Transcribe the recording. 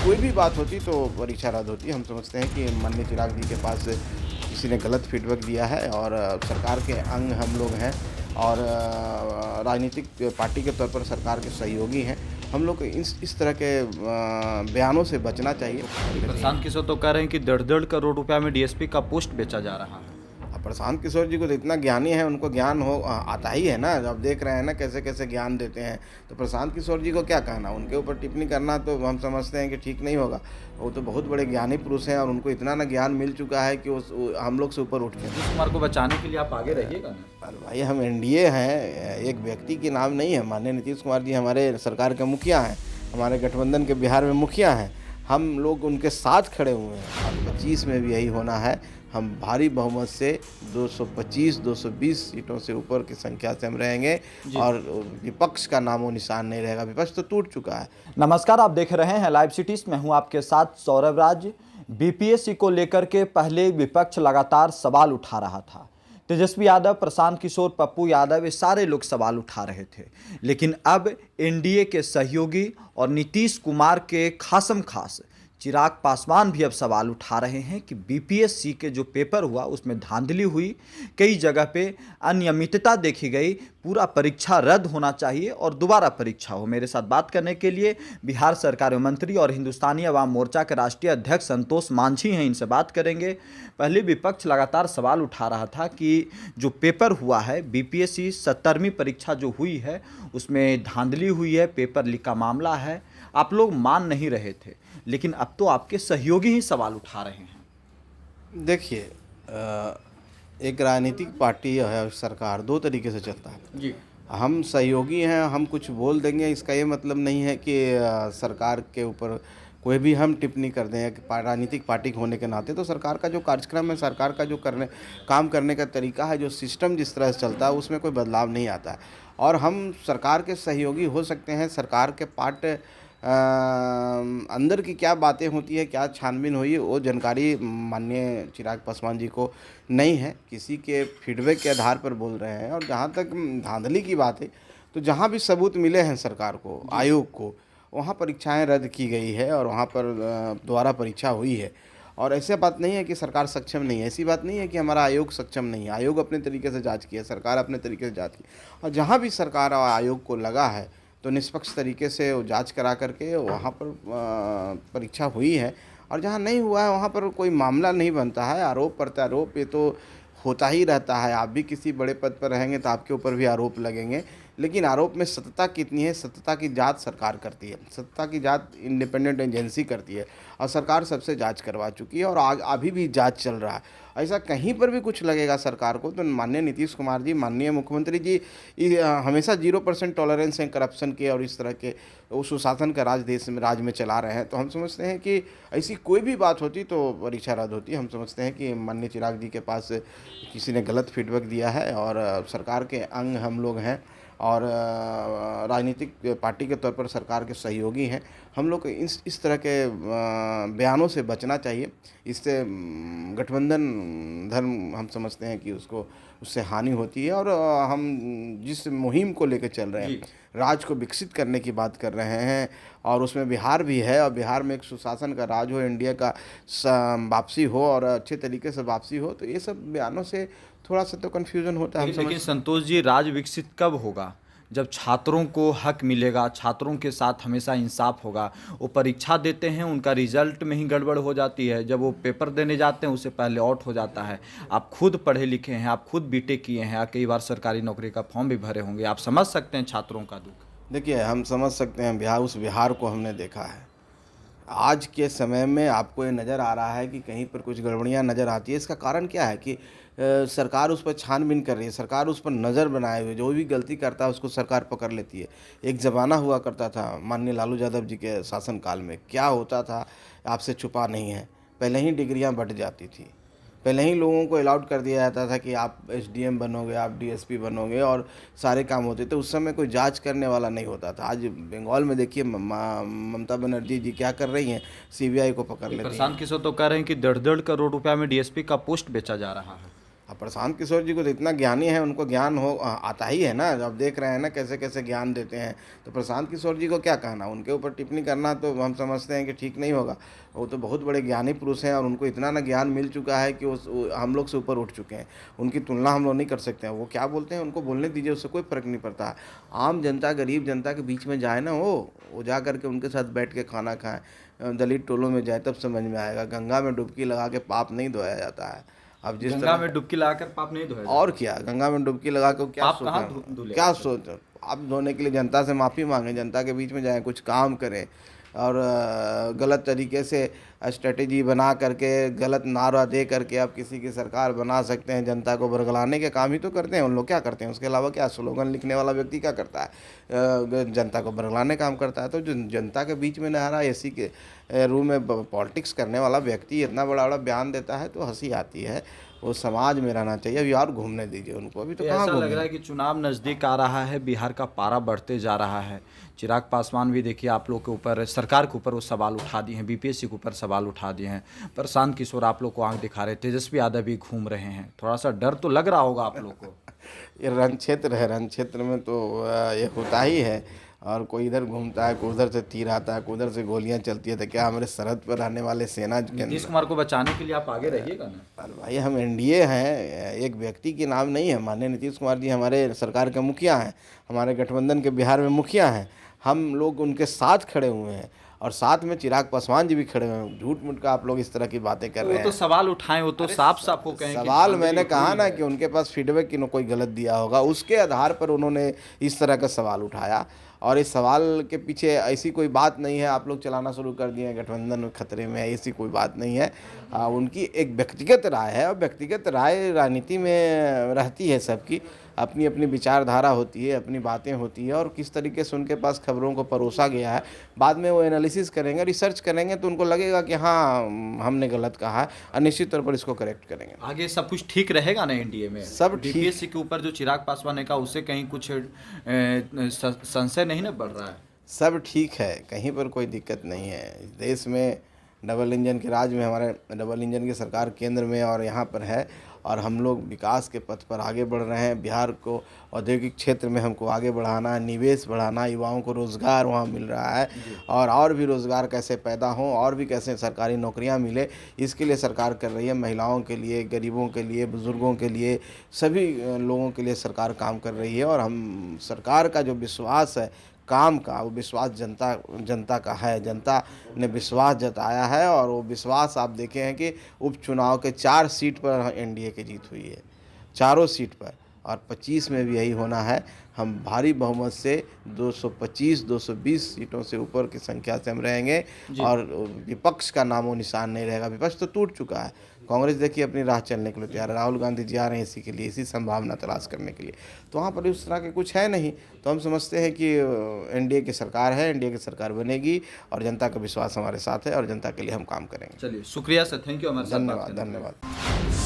कोई भी बात होती तो परीक्षा रद्द होती। हम समझते हैं कि माननीय चिराग जी के पास किसी ने गलत फीडबैक दिया है और सरकार के अंग हम लोग हैं और राजनीतिक पार्टी के तौर पर सरकार के सहयोगी हैं। हम लोग को इस तरह के बयानों से बचना चाहिए। प्रशांत किशोर तो कह रहे हैं कि 1.5 करोड़ रुपया में डीएसपी का पोस्ट बेचा जा रहा है। प्रशांत किशोर जी को तो इतना ज्ञानी है, उनको ज्ञान आता ही है ना। अब देख रहे हैं ना कैसे कैसे ज्ञान देते हैं, तो प्रशांत किशोर जी को क्या कहना, उनके ऊपर टिप्पणी करना तो हम समझते हैं कि ठीक नहीं होगा। वो तो बहुत बड़े ज्ञानी पुरुष हैं और उनको इतना ना ज्ञान मिल चुका है कि वो हम लोग से ऊपर उठ गए। नीतीश कुमार को बचाने के लिए आप आगे रहिएगा ना। अरे भाई, हम एनडीए हैं, एक व्यक्ति के नाम नहीं है। माननीय नीतीश कुमार जी हमारे सरकार के मुखिया हैं, हमारे गठबंधन के बिहार में मुखिया हैं। हम लोग उनके साथ खड़े हुए हैं और 25 में भी यही होना है। हम भारी बहुमत से 225-220 सीटों से ऊपर की संख्या से हम रहेंगे और विपक्ष का नामो निशान नहीं रहेगा। विपक्ष तो टूट चुका है। नमस्कार, आप देख रहे हैं लाइव सिटीज। मैं हूं आपके साथ सौरभ राज। बीपीएससी को लेकर के पहले विपक्ष लगातार सवाल उठा रहा था। तेजस्वी यादव, प्रशांत किशोर, पप्पू यादव, ये सारे लोग सवाल उठा रहे थे। लेकिन अब एनडीए के सहयोगी और नीतीश कुमार के खासम खास चिराग पासवान भी अब सवाल उठा रहे हैं कि बीपीएससी के जो पेपर हुआ उसमें धांधली हुई, कई जगह पे अनियमितता देखी गई, पूरा परीक्षा रद्द होना चाहिए और दोबारा परीक्षा हो। मेरे साथ बात करने के लिए बिहार सरकार मंत्री और हिंदुस्तानी अवाम मोर्चा के राष्ट्रीय अध्यक्ष संतोष मांझी हैं, इनसे बात करेंगे। पहले विपक्ष लगातार सवाल उठा रहा था कि जो पेपर हुआ है बीपीएससी 70वीं परीक्षा जो हुई है उसमें धांधली हुई है, पेपर लीक का मामला है, आप लोग मान नहीं रहे थे, लेकिन अब तो आपके सहयोगी ही सवाल उठा रहे हैं। देखिए, एक राजनीतिक पार्टी है, सरकार दो तरीके से चलता है जी। हम सहयोगी हैं, हम कुछ बोल देंगे, इसका ये मतलब नहीं है कि सरकार के ऊपर कोई भी हम टिप्पणी कर दें। राजनीतिक पार्टी होने के नाते तो सरकार का जो कार्यक्रम है, सरकार का जो काम करने का तरीका है, जो सिस्टम जिस तरह से चलता है उसमें कोई बदलाव नहीं आता है। और हम सरकार के सहयोगी हो सकते हैं। सरकार के पार्ट अंदर की क्या बातें होती है, क्या छानबीन हुई, वो जानकारी माननीय चिराग पासवान जी को नहीं है। किसी के फीडबैक के आधार पर बोल रहे हैं। और जहाँ तक धांधली की बात है, तो जहाँ भी सबूत मिले हैं सरकार को, आयोग को, वहाँ परीक्षाएं रद्द की गई है और वहाँ पर दोबारा परीक्षा हुई है। और ऐसी बात नहीं है कि सरकार सक्षम नहीं है, ऐसी बात नहीं है कि हमारा आयोग सक्षम नहीं है। आयोग अपने तरीके से जाँच किया, सरकार अपने तरीके से जाँच की, और जहाँ भी सरकार और आयोग को लगा है तो निष्पक्ष तरीके से वो जांच करा करके वहाँ पर परीक्षा हुई है। और जहाँ नहीं हुआ है वहाँ पर कोई मामला नहीं बनता है। आरोप प्रत्यारोप ये तो होता ही रहता है। आप भी किसी बड़े पद पर रहेंगे तो आपके ऊपर भी आरोप लगेंगे, लेकिन आरोप में सत्यता कितनी है, सत्यता की जांच सरकार करती है। सत्यता की जांच इंडिपेंडेंट एजेंसी करती है और सरकार सबसे जांच करवा चुकी है और अभी भी जांच चल रहा है। ऐसा कहीं पर भी कुछ लगेगा सरकार को तो माननीय नीतीश कुमार जी, माननीय मुख्यमंत्री जी हमेशा 0% टॉलरेंस है करप्शन के और इस तरह के सुशासन का राज में चला रहे हैं। तो हम समझते हैं कि ऐसी कोई भी बात होती तो परीक्षा रद्द होती। हम समझते हैं कि माननीय चिराग जी के पास किसी ने गलत फीडबैक दिया है और सरकार के अंग हम लोग हैं और राजनीतिक पार्टी के तौर पर सरकार के सहयोगी हैं। हम लोग को इस तरह के बयानों से बचना चाहिए। इससे गठबंधन धर्म हम समझते हैं कि उससे हानि होती है। और हम जिस मुहिम को लेकर चल रहे हैं, राज को विकसित करने की बात कर रहे हैं, और उसमें बिहार भी है, और बिहार में एक सुशासन का राज हो, इंडिया का वापसी हो और अच्छे तरीके से वापसी हो, तो ये सब बयानों से थोड़ा सा तो कन्फ्यूजन होता है। लेकिन संतोष जी, राज विकसित कब होगा? जब छात्रों को हक मिलेगा, छात्रों के साथ हमेशा इंसाफ होगा। वो परीक्षा देते हैं, उनका रिजल्ट में ही गड़बड़ हो जाती है, जब वो पेपर देने जाते हैं उससे पहले आउट हो जाता है। आप खुद पढ़े लिखे हैं, आप खुद बीटेक किए हैं, कई बार सरकारी नौकरी का फॉर्म भी भरे होंगे, आप समझ सकते हैं छात्रों का दुख। देखिए, हम समझ सकते हैं, उस बिहार को हमने देखा है। आज के समय में आपको ये नज़र आ रहा है कि कहीं पर कुछ गड़बड़ियाँ नज़र आती है। इसका कारण क्या है कि सरकार उस पर छानबीन कर रही है, सरकार उस पर नज़र बनाए हुए, जो भी गलती करता है उसको सरकार पकड़ लेती है। एक ज़माना हुआ करता था माननीय लालू यादव जी के शासनकाल में, क्या होता था आपसे छुपा नहीं है। पहले ही डिग्रियां बंट जाती थी, पहले ही लोगों को अलाउड कर दिया जाता था कि आप एसडीएम बनोगे, आप डीएसपी बनोगे और सारे काम होते थे। उस समय कोई जांच करने वाला नहीं होता था। आज बंगाल में देखिए ममता बनर्जी जी क्या कर रही हैं, सीबीआई को पकड़ लेती हैं। प्रशांत किशोर तो कह रहे हैं कि 1.5 करोड़ रुपया में डीएसपी का पोस्ट बेचा जा रहा है। अब प्रशांत किशोर जी को तो इतना ज्ञानी है, उनको ज्ञान आता ही है ना। अब देख रहे हैं ना कैसे कैसे ज्ञान देते हैं, तो प्रशांत किशोर जी को क्या कहना, उनके ऊपर टिप्पणी करना तो हम समझते हैं कि ठीक नहीं होगा। वो तो बहुत बड़े ज्ञानी पुरुष हैं और उनको इतना ना ज्ञान मिल चुका है कि हम लोग से ऊपर उठ चुके हैं। उनकी तुलना हम लोग नहीं कर सकते हैं। वो क्या बोलते हैं उनको बोलने दीजिए, उससे कोई फ़र्क नहीं पड़ता। आम जनता, गरीब जनता के बीच में जाए ना, वो जा करके उनके साथ बैठ के खाना खाएँ, दलित टोलों में जाए, तब समझ में आएगा। गंगा में डुबकी लगा के पाप नहीं धोया जाता है। अब जिस गंगा में डुबकी लगाकर पाप नहीं धोया और क्या, गंगा में डुबकी लगा के क्या पाप कहाँ धुले? क्या सोच, आप धोने के लिए जनता से माफ़ी मांगे, जनता के बीच में जाएं, कुछ काम करें और गलत तरीके से स्ट्रेटेजी बना करके, गलत नारा दे करके आप किसी की सरकार बना सकते हैं। जनता को बरगलाने के काम ही तो करते हैं उन लोग, क्या करते हैं उसके अलावा? क्या स्लोगन लिखने वाला व्यक्ति क्या करता है? जनता को बरगलाने काम करता है। तो जो जनता के बीच में न रहा, एसी के रूम में पॉलिटिक्स करने वाला व्यक्ति इतना बड़ा बड़ा बयान देता है तो हंसी आती है। वो समाज में रहना चाहिए। अभी और घूमने दीजिए उनको, अभी तो कहाँ ऐसा घूमने। लग रहा है कि चुनाव नज़दीक आ रहा है, बिहार का पारा बढ़ते जा रहा है। चिराग पासवान भी देखिए आप लोग के ऊपर, सरकार के ऊपर वो सवाल उठा दिए हैं, बीपीएससी के ऊपर सवाल उठा दिए हैं। प्रशांत किशोर आप लोग को आंख दिखा रहे, तेजस्वी यादव भी घूम रहे हैं। थोड़ा सा डर तो लग रहा होगा आप लोग को। ये रण क्षेत्र है, रण क्षेत्र में तो ये होता ही है। और कोई इधर घूमता है, कोई उधर से तीर आता है, कोई उधर से गोलियां चलती है। तो क्या हमारे सरहद पर रहने वाले सेना के नीतीश कुमार को बचाने के लिए आप आगे रहिएगा ना। अरे भाई, हम एनडीए हैं, एक व्यक्ति के नाम नहीं है। माननीय नीतीश कुमार जी हमारे सरकार के मुखिया हैं, हमारे गठबंधन के बिहार में मुखिया हैं। हम लोग उनके साथ खड़े हुए हैं और साथ में चिराग पासवान जी भी खड़े हुए हैं। झूठ मूठ का आप लोग इस तरह की बातें कर रहे वो हैं। तो सवाल उठाएं, वो तो साफ साफ हो कहें कि सवाल मैंने कहा ना कि उनके पास फीडबैक कि कोई गलत दिया होगा, उसके आधार पर उन्होंने इस तरह का सवाल उठाया। और इस सवाल के पीछे ऐसी कोई बात नहीं है आप लोग चलाना शुरू कर दिए गठबंधन खतरे में, ऐसी कोई बात नहीं है। उनकी एक व्यक्तिगत राय है और व्यक्तिगत राय राजनीति में रहती है। सबकी अपनी अपनी विचारधारा होती है, अपनी बातें होती है और किस तरीके से उनके पास खबरों को परोसा गया है। बाद में वो एनालिसिस करेंगे, रिसर्च करेंगे तो उनको लगेगा कि हाँ हमने गलत कहा है और निश्चित तौर पर इसको करेक्ट करेंगे। आगे सब कुछ ठीक रहेगा ना एनडीए में? सब ठीक। बीपीएससी के ऊपर जो चिराग पासवान ने कहा उससे कहीं कुछ संशय नहीं ना बढ़ रहा है? सब ठीक है, कहीं पर कोई दिक्कत नहीं है। इस देश में डबल इंजन के राज में, हमारे डबल इंजन की सरकार केंद्र में और यहाँ पर है और हम लोग विकास के पथ पर आगे बढ़ रहे हैं। बिहार को औद्योगिक क्षेत्र में हमको आगे बढ़ाना है, निवेश बढ़ाना, युवाओं को रोज़गार वहाँ मिल रहा है और भी रोज़गार कैसे पैदा हों और भी कैसे सरकारी नौकरियाँ मिले, इसके लिए सरकार कर रही है। महिलाओं के लिए, गरीबों के लिए, बुज़ुर्गों के लिए, सभी लोगों के लिए सरकार काम कर रही है। और हम सरकार का जो विश्वास है काम का, वो विश्वास जनता का है। जनता ने विश्वास जताया है और वो विश्वास आप देखे हैं कि उपचुनाव के 4 सीट पर एनडीए की जीत हुई है, चारों सीट पर, और 25 में भी यही होना है। हम भारी बहुमत से 225-220 सीटों से ऊपर की संख्या से हम रहेंगे और विपक्ष का नामो निशान नहीं रहेगा। विपक्ष तो टूट चुका है। कांग्रेस देखिए अपनी राह चलने के लिए तैयार है। राहुल गांधी जी आ रहे हैं इसी के लिए, इसी संभावना तलाश करने के लिए। तो वहाँ पर उस तरह के कुछ है नहीं। तो हम समझते हैं कि एनडीए की सरकार है, एनडीए की सरकार बनेगी और जनता का विश्वास हमारे साथ है और जनता के लिए हम काम करेंगे। चलिए, शुक्रिया सर, थैंक यू हमारे साथ बात धन्यवाद करने के लिए। धन्यवाद।